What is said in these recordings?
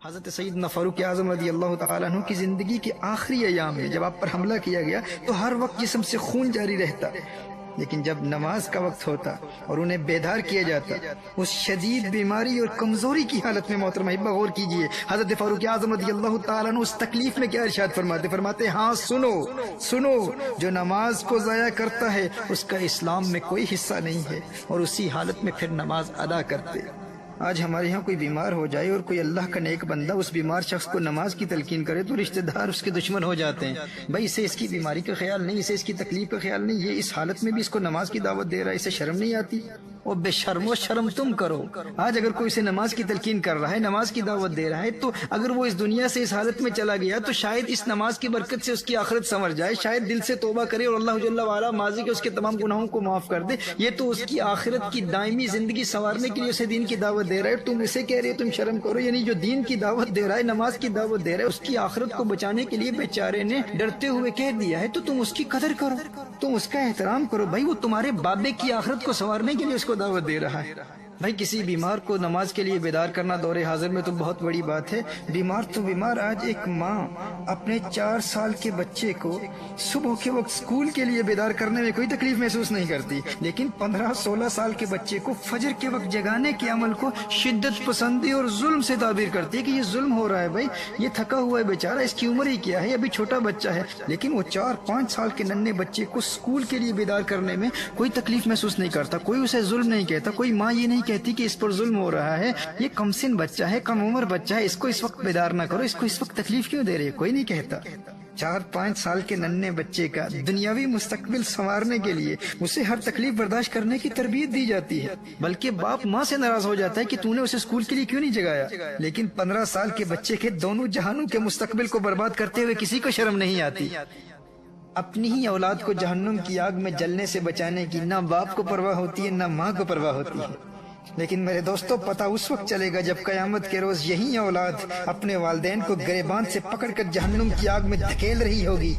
حضرت سیدنا فاروق اعظم رضی اللہ تعالیٰ عنہ کی زندگی کے آخری ایام میں جب آپ پر حملہ کیا گیا تو ہر وقت جسم سے خون جاری رہتا، لیکن جب نماز کا وقت ہوتا اور انہیں بیدار کیا جاتا اس شدید بیماری اور کمزوری کی حالت میں، محترم احبہ غور کیجئے حضرت فاروق اعظم رضی اللہ تعالیٰ عنہ اس تکلیف میں کیا ارشاد فرماتے ہاں سنو جو نماز کو ضائع کرتا ہے اس کا اسلام میں کوئی حصہ نہیں ہے، اور اسی حالت میں پھر نماز ادا کرتے۔ آج ہمارے ہاں کوئی بیمار ہو جائے اور کوئی اللہ کا نیک بندہ اس بیمار شخص کو نماز کی تلقین کرے تو رشتہ دار اس کے دشمن ہو جاتے ہیں۔ بھائی اسے اس کی بیماری کا خیال نہیں، اسے اس کی تکلیف کا خیال نہیں، یہ اس حالت میں بھی اس کو نماز کی دعوت دے رہا ہے، اسے شرم نہیں آتی؟ اور بے شرم و شرم تم کرو۔ آج اگر کوئی اسے نماز کی تلقین کر رہا ہے، نماز کی دعوت دے رہا ہے، تو اگر وہ اس دنیا سے اس حالت میں چلا گیا تو شاید اس نماز کی برکت سے اس کی آخرت سنور جائے، شاید دل سے توبہ کرے اور اللہ جل وعلا ماضی کے اس کے تمام گناہوں کو معاف کر دے۔ یہ تو اس کی آخرت کی دائمی زندگی سنوارنے کے لیے اسے دین کی دعوت دے رہا ہے، تم اسے کہہ رہے ہو تم شرم کرو۔ یعنی جو دین کی دعوت دے رہا ہے، نماز کی دعوت دے رہا ہے، اس کی آخرت کو بچانے کے لیے بیچارے نے ڈرتے ہوئے کہہ دیا ہے تو تم اس کی قدر کرو، تم اس کا احترام کرو۔ بھائی وہ تمہارے بابے کی آخرت کو سنوارنے کے لیے اس کو دعوت دے رہا ہے۔ بھائی کسی بیمار کو نماز کے لیے بیدار کرنا دور حاضر میں تو بہت بڑی بات ہے۔ بیمار تو بیمار، آج ایک ماں اپنے 4 سال کے بچے کو صبح کے وقت اسکول کے لیے بیدار کرنے میں کوئی تکلیف محسوس نہیں کرتی، لیکن 15-16 سال کے بچے کو فجر کے وقت جگانے کے عمل کو شدت پسندی اور ظلم سے تعبیر کرتی ہے کہ یہ ظلم ہو رہا ہے۔ بھائی یہ تھکا ہوا ہے بیچارہ، اس کی عمر ہی کیا ہے، ابھی چھوٹا بچہ ہے، لیکن وہ 4-5 سال کے ننھے بچے کو اسکول کے لیے بیدار کرنے میں کوئی تکلیف محسوس نہیں کرتا، کوئی اسے ظلم نہیں کہتا، کوئی ماں یہ نہیں کہتی کہ اس پر ظلم ہو رہا ہے، یہ کم سن بچہ ہے، کم عمر بچہ ہے، اس کو اس وقت بیدار نہ کرو، اس کو اس وقت تکلیف کیوں دے رہی ہے، کوئی نہیں کہتا۔ 4-5 سال کے ننھے بچے کا دنیاوی مستقبل سنوارنے کے لیے اسے ہر تکلیف برداشت کرنے کی تربیت دی جاتی ہے، بلکہ باپ ماں سے ناراض ہو جاتا ہے کہ تو نے اسے اسکول کے لیے کیوں نہیں جگایا، لیکن 15 سال کے بچے کے دونوں جہانوں کے مستقبل کو برباد کرتے ہوئے کسی کو شرم نہیں آتی۔ اپنی ہی اولاد کو جہنم کی آگ میں جلنے سے بچانے کی نہ باپ کو پرواہ ہوتی ہے نہ ماں کو پرواہ ہوتی ہے، لیکن میرے دوستو پتہ اس وقت چلے گا جب قیامت کے روز یہی اولاد اپنے والدین کو گریبان سے پکڑ کر جہنم کی آگ میں دھکیل رہی ہوگی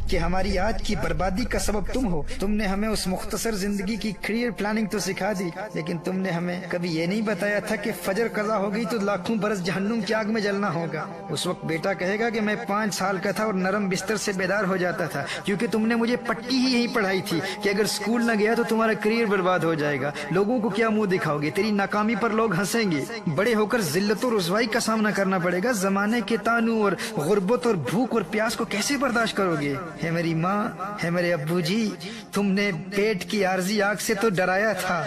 کہ ہماری آج کی بربادی کا سبب تم ہو، تم نے ہمیں اس مختصر زندگی کی کیریئر پلاننگ تو سکھا دی، لیکن تم نے ہمیں کبھی یہ نہیں بتایا تھا کہ فجر قضا ہو گئی تو لاکھوں برس جہنم کی آگ میں جلنا ہوگا۔ اس وقت بیٹا کہے گا کہ میں 5 سال کا تھا اور نرم بستر سے بیدار ہو جاتا تھا، کیونکہ تم نے مجھے پٹی ہی یہی پڑھائی تھی کہ اگر اسکول نہ گیا تو تمہارا کیریئر برباد ہو جائے گا، لوگوں کو کیا منہ دکھاؤ گے، تیری ناکامی پر لوگ ہنسیں گے، بڑے ہو کر ذلت و رسوائی کا سامنا کرنا پڑے گا، زمانے کے تانوں اور غربت اور بھوک اور پیاس کو کیسے برداشت کرو گے؟ ہے میری ماں، ہے میرے ابو جی، تم نے پیٹ کی عارضی آگ سے تو ڈرایا تھا،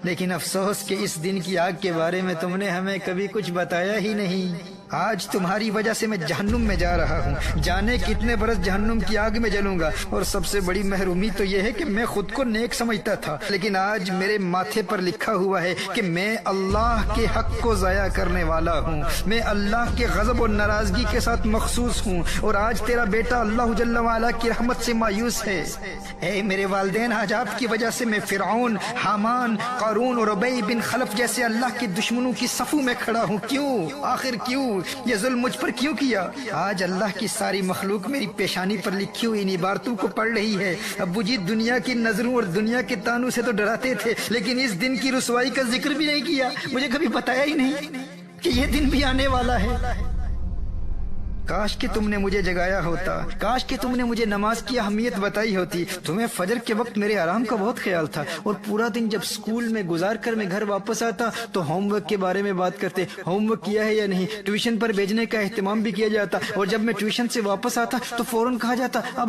لیکن افسوس کہ اس دن کی آگ کے بارے میں تم نے ہمیں کبھی کچھ بتایا ہی نہیں۔ آج تمہاری وجہ سے میں جہنم میں جا رہا ہوں، جانے کتنے برس جہنم کی آگ میں جلوں گا، اور سب سے بڑی محرومی تو یہ ہے کہ میں خود کو نیک سمجھتا تھا، لیکن آج میرے ماتھے پر لکھا ہوا ہے کہ میں اللہ کے حق کو ضائع کرنے والا ہوں، میں اللہ کے غضب اور ناراضگی کے ساتھ مخصوص ہوں، اور آج تیرا بیٹا اللہ جل وعلا کی رحمت سے مایوس ہے۔ اے میرے والدین، آج آپ کی وجہ سے میں فرعون، حامان، قارون اور ابی بن خلف جیسے اللہ کے دشمنوں کی صفوں میں کھڑا ہوں۔ کیوں؟ آخر کیوں؟ یہ ظلم مجھ پر کیوں کیا؟ آج اللہ کی ساری مخلوق میری پیشانی پر لکھی ہوئی ان عبارتوں کو پڑھ رہی ہے۔ ابو جی دنیا کی نظروں اور دنیا کے تانوں سے تو ڈراتے تھے، لیکن اس دن کی رسوائی کا ذکر بھی نہیں کیا، مجھے کبھی بتایا ہی نہیں کہ یہ دن بھی آنے والا ہے۔ کاش کہ تم نے مجھے جگایا ہوتا، کاش کہ تم نے مجھے نماز کی اہمیت بتائی ہوتی۔ تمہیں فجر کے وقت میرے آرام کا بہت خیال تھا، اور پورا دن جب اسکول میں گزار کر میں گھر واپس آتا تو ہوم ورک کے بارے میں بات کرتے، ہوم ورک کیا ہے یا نہیں، ٹیوشن پر بھیجنے کا اہتمام بھی کیا جاتا، اور جب میں ٹیوشن سے واپس آتا تو فوراً کہا جاتا اب